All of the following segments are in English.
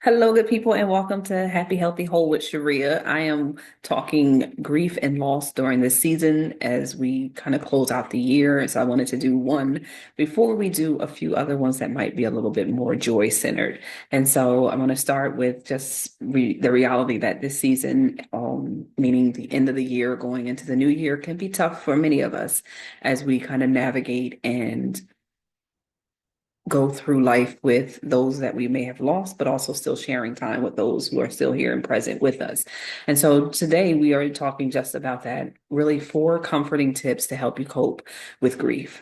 Hello, good people, and welcome to Happy, Healthy, Whole with Sharea. I am talking grief and loss during this season as we kind of close out the year. So I wanted to do one before we do a few other ones that might be a little bit more joy centered. And so I'm going to start with just the reality that this season, meaning the end of the year, going into the new year, can be tough for many of us as we kind of navigate and go through life with those that we may have lost, but also still sharing time with those who are still here and present with us. And so today we are talking just about that, really four comforting tips to help you cope with grief.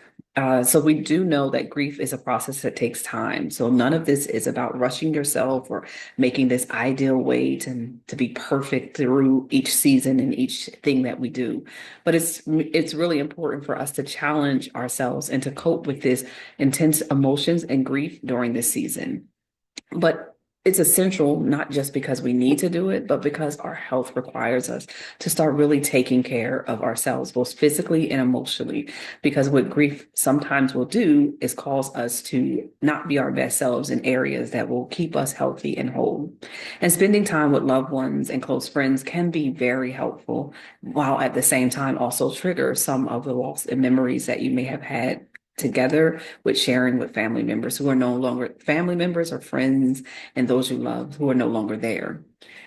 So we do know that grief is a process that takes time. So none of this is about rushing yourself or making this ideal way to be perfect through each season and each thing that we do. But it's really important for us to challenge ourselves and to cope with this intense emotions and grief during this season. But it's essential, not just because we need to do it, but because our health requires us to start really taking care of ourselves, both physically and emotionally. Because what grief sometimes will do is cause us to not be our best selves in areas that will keep us healthy and whole. And spending time with loved ones and close friends can be very helpful, while at the same time also trigger some of the loss and memories that you may have had together with sharing with family members who are no longer family members or friends and those you love who are no longer there.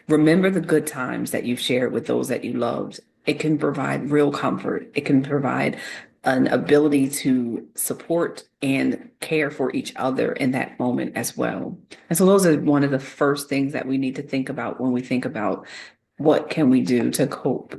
Remember the good times that you've shared with those that you loved. It can provide real comfort. It can provide an ability to support and care for each other in that moment as well. And so those are one of the first things that we need to think about when we think about what can we do to cope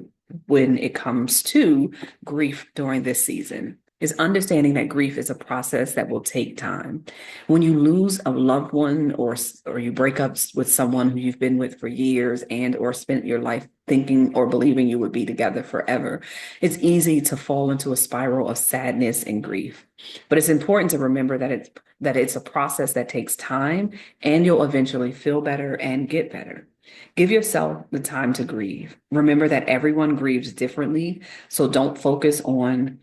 when it comes to grief during this season is understanding that grief is a process that will take time. When you lose a loved one or you break up with someone who you've been with for years and or spent your life thinking or believing you would be together forever, it's easy to fall into a spiral of sadness and grief. But it's important to remember that it's a process that takes time and you'll eventually feel better and get better. Give yourself the time to grieve. Remember that everyone grieves differently, so don't focus on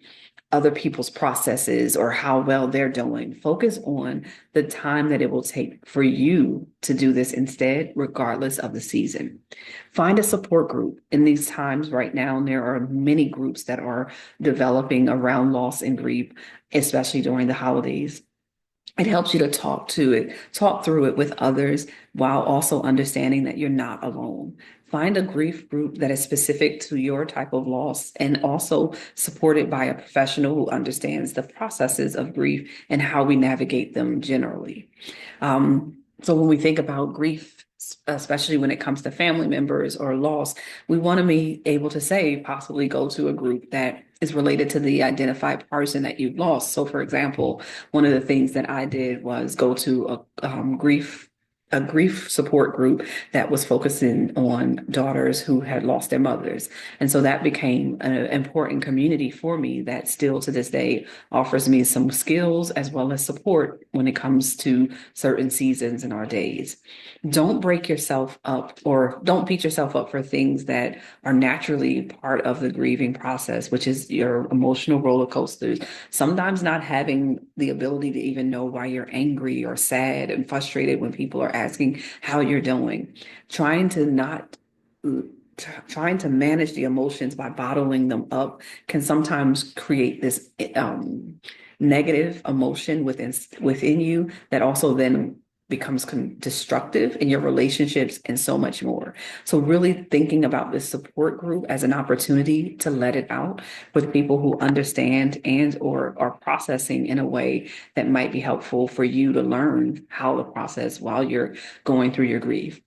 other people's processes or how well they're doing. Focus on the time that it will take for you to do this instead, regardless of the season. Find a support group in these times right now. There are many groups that are developing around loss and grief, especially during the holidays. It helps you to talk through it with others while also understanding that you're not alone. Find a grief group that is specific to your type of loss and also supported by a professional who understands the processes of grief and how we navigate them generally. So when we think about grief, especially when it comes to family members or loss, we want to be able to say possibly go to a group that is related to the identified person that you've lost. So, for example, one of the things that I did was go to a grief support group that was focusing on daughters who had lost their mothers. And so that became an important community for me that still to this day offers me some skills as well as support when it comes to certain seasons in our days. Don't break yourself up or don't beat yourself up for things that are naturally part of the grieving process, which is your emotional roller coasters. Sometimes not having the ability to even know why you're angry or sad and frustrated when people are asking how you're doing. Trying to not trying to manage the emotions by bottling them up can sometimes create this negative emotion within you that also then becomes destructive in your relationships and so much more. So really thinking about this support group as an opportunity to let it out with people who understand and or are processing in a way that might be helpful for you to learn how to process while you're going through your grief.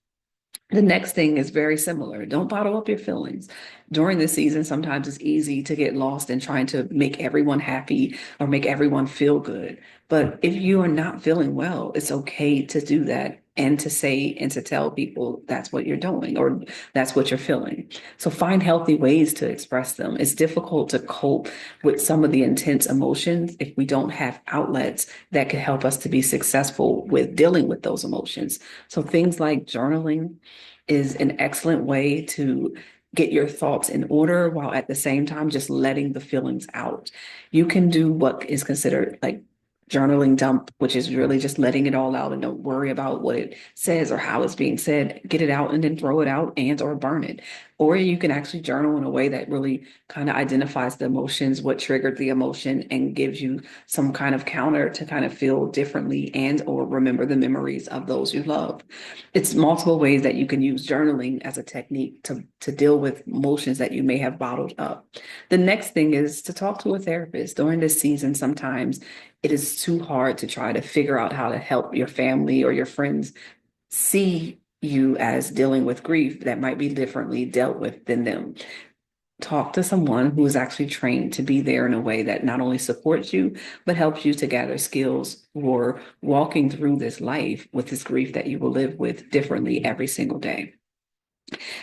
The next thing is very similar. Don't bottle up your feelings. During this season, sometimes it's easy to get lost in trying to make everyone happy or make everyone feel good. But if you are not feeling well, it's okay to do that and to say and to tell people that's what you're doing or that's what you're feeling. So find healthy ways to express them. It's difficult to cope with some of the intense emotions if we don't have outlets that can help us to be successful with dealing with those emotions. So things like journaling is an excellent way to get your thoughts in order while at the same time just letting the feelings out. You can do what is considered like journaling dump, which is really just letting it all out and don't worry about what it says or how it's being said. Get it out and then throw it out and or burn it. Or you can actually journal in a way that really kind of identifies the emotions, what triggered the emotion, and gives you some kind of counter to kind of feel differently and or remember the memories of those you love. It's multiple ways that you can use journaling as a technique to deal with emotions that you may have bottled up. The next thing is to talk to a therapist. During this season, sometimes it is too hard to try to figure out how to help your family or your friends see you as dealing with grief that might be differently dealt with than them. Talk to someone who is actually trained to be there in a way that not only supports you, but helps you to gather skills for walking through this life with this grief that you will live with differently every single day.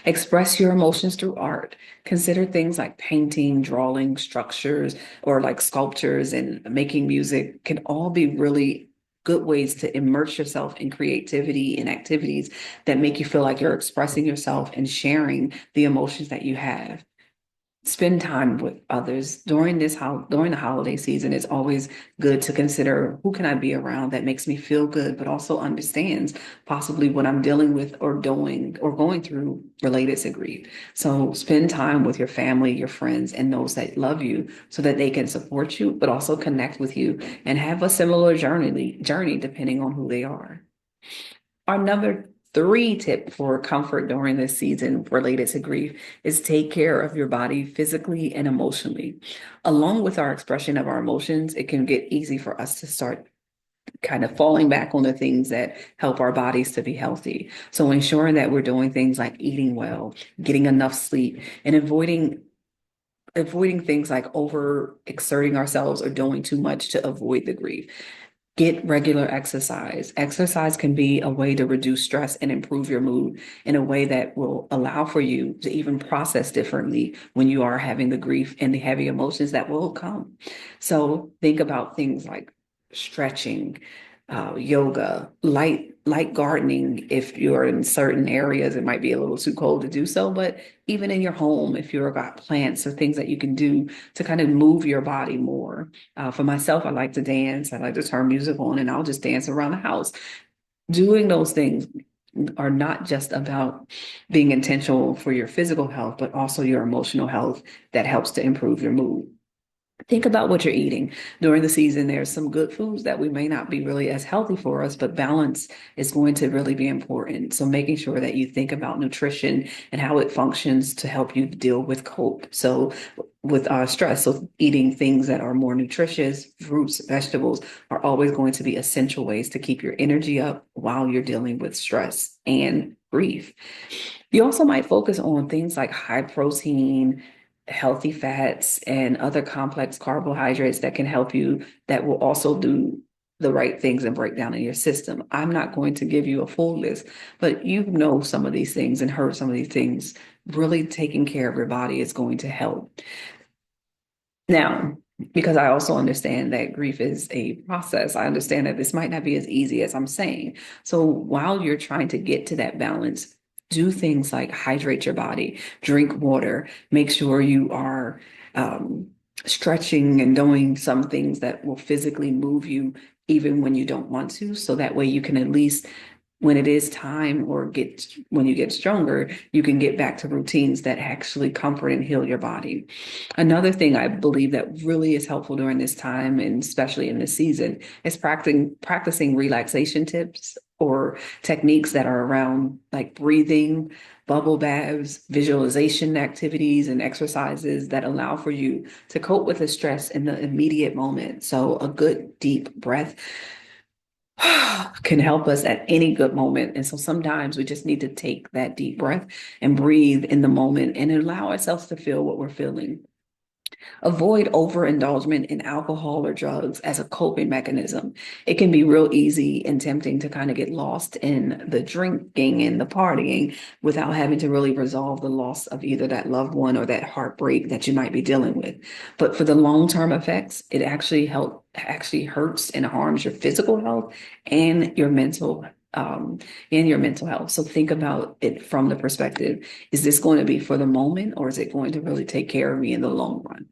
Express your emotions through art. Consider things like painting, drawing, structures, or like sculptures and making music can all be really good ways to immerse yourself in creativity and activities that make you feel like you're expressing yourself and sharing the emotions that you have. Spend time with others during the holiday season. It's always good to consider who can I be around that makes me feel good, but also understands possibly what I'm dealing with or doing or going through related to grief. So spend time with your family, your friends, and those that love you so that they can support you, but also connect with you and have a similar journey depending on who they are. Our number three tip for comfort during this season related to grief is take care of your body physically and emotionally. Along with our expression of our emotions, it can get easy for us to start kind of falling back on the things that help our bodies to be healthy. So ensuring that we're doing things like eating well, getting enough sleep, and avoiding things like over exerting ourselves or doing too much to avoid the grief. Get regular exercise. Exercise can be a way to reduce stress and improve your mood in a way that will allow for you to even process differently when you are having the grief and the heavy emotions that will come. So think about things like stretching, yoga, light gardening. If you're in certain areas, it might be a little too cold to do so, but even in your home, if you've got plants or things that you can do to kind of move your body more. For myself, I like to dance. I like to turn music on and I'll just dance around the house. Doing those things are not just about being intentional for your physical health, but also your emotional health that helps to improve your mood. Think about what you're eating during the season. There's some good foods that we may not be really as healthy for us, but balance is going to really be important. So making sure that you think about nutrition and how it functions to help you deal with cope. So with stress, so eating things that are more nutritious, fruits, vegetables are always going to be essential ways to keep your energy up while you're dealing with stress and grief. You also might focus on things like high protein, healthy fats, and other complex carbohydrates that can help you, that will also do the right things and break down in your system. I'm not going to give you a full list, but you know some of these things and heard some of these things. Really taking care of your body is going to help. Now, because I also understand that grief is a process, I understand that this might not be as easy as I'm saying. So while you're trying to get to that balance, do things like hydrate your body, drink water, make sure you are stretching and doing some things that will physically move you even when you don't want to. So that way you can at least when it is time or when you get stronger, you can get back to routines that actually comfort and heal your body. Another thing I believe that really is helpful during this time, and especially in this season, is practicing relaxation tips or techniques that are around like breathing, bubble baths, visualization activities, and exercises that allow for you to cope with the stress in the immediate moment. So a good deep breath can help us at any good moment. And so sometimes we just need to take that deep breath and breathe in the moment and allow ourselves to feel what we're feeling. Avoid overindulgence in alcohol or drugs as a coping mechanism. It can be real easy and tempting to kind of get lost in the drinking and the partying without having to really resolve the loss of either that loved one or that heartbreak that you might be dealing with. But for the long-term effects, it actually hurts and harms your physical health and your mental health. So think about it from the perspective, is this going to be for the moment or is it going to really take care of me in the long run?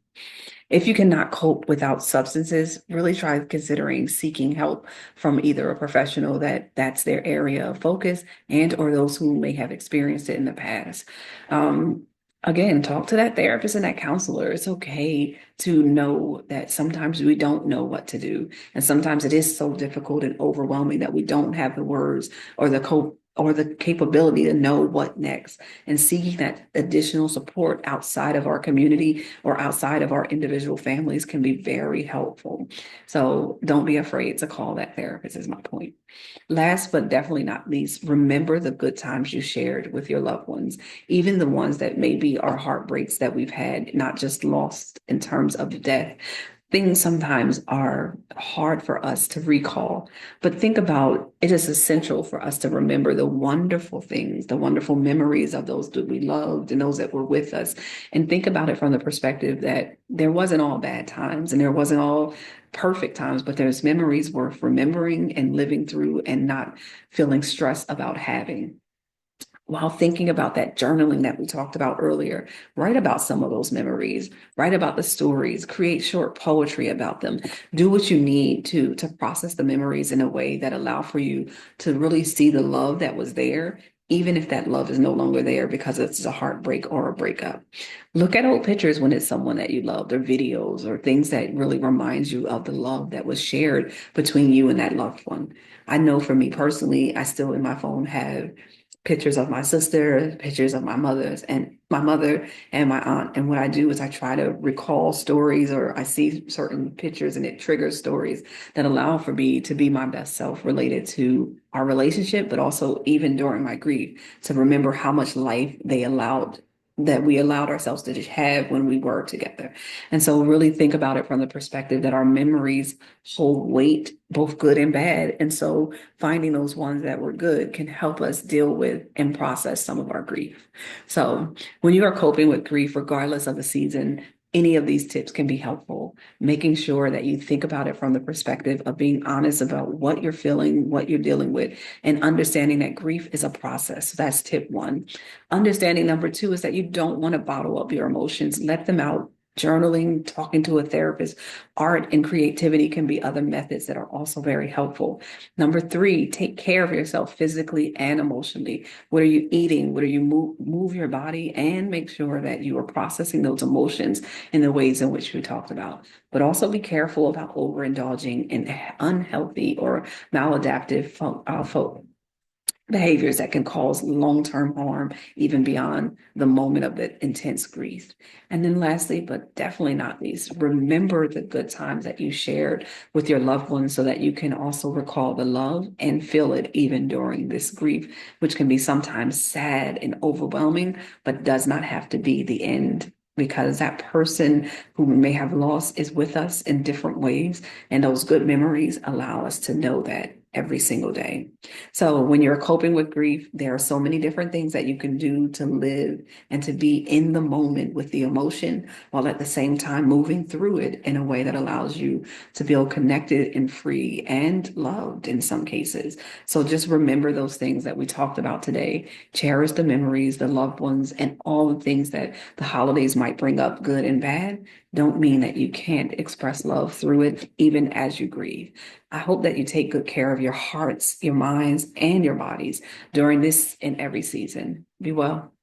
If you cannot cope without substances, really try considering seeking help from either a professional that's their area of focus and or those who may have experienced it in the past. Um, Again, talk to that therapist and that counselor. It's okay to know that sometimes we don't know what to do. And sometimes it is so difficult and overwhelming that we don't have the words or the capability to know what next. And seeking that additional support outside of our community or outside of our individual families can be very helpful. So don't be afraid to call that therapist, is my point. Last but definitely not least, remember the good times you shared with your loved ones, even the ones that maybe are heartbreaks that we've had, not just lost in terms of death. Things sometimes are hard for us to recall, but think about it is essential for us to remember the wonderful things, the wonderful memories of those that we loved and those that were with us. And think about it from the perspective that there wasn't all bad times and there wasn't all perfect times, but there's memories worth remembering and living through and not feeling stressed about having. While thinking about that journaling that we talked about earlier, write about some of those memories, write about the stories, create short poetry about them. Do what you need to process the memories in a way that allow for you to really see the love that was there, even if that love is no longer there because it's a heartbreak or a breakup. Look at old pictures when it's someone that you loved, or videos, or things that really reminds you of the love that was shared between you and that loved one. I know for me personally, I still in my phone have pictures of my sister, pictures of my mother and my aunt. And what I do is I try to recall stories or I see certain pictures and it triggers stories that allow for me to be my best self related to our relationship, but also even during my grief, to remember how much life that we allowed ourselves to just have when we were together. And so really think about it from the perspective that our memories hold weight, both good and bad. And so finding those ones that were good can help us deal with and process some of our grief. So when you are coping with grief, regardless of the season, any of these tips can be helpful. Making sure that you think about it from the perspective of being honest about what you're feeling, what you're dealing with, and understanding that grief is a process. So that's tip one. Understanding number two is that you don't want to bottle up your emotions, let them out. Journaling, talking to a therapist, art and creativity can be other methods that are also very helpful. Number three, take care of yourself physically and emotionally. What are you eating? What are you move your body and make sure that you are processing those emotions in the ways in which we talked about. But also be careful about overindulging in unhealthy or maladaptive behaviors that can cause long-term harm even beyond the moment of the intense grief. And then lastly, but definitely not least, remember the good times that you shared with your loved ones so that you can also recall the love and feel it even during this grief, which can be sometimes sad and overwhelming, but does not have to be the end. Because that person who we may have lost is with us in different ways. And those good memories allow us to know that every single day. So when you're coping with grief, there are so many different things that you can do to live and to be in the moment with the emotion while at the same time moving through it in a way that allows you to feel connected and free and loved in some cases. So just remember those things that we talked about today. Cherish the memories, the loved ones, and all the things that the holidays might bring up, good and bad, don't mean that you can't express love through it, even as you grieve. I hope that you take good care of your hearts, your minds, and your bodies during this and every season. Be well.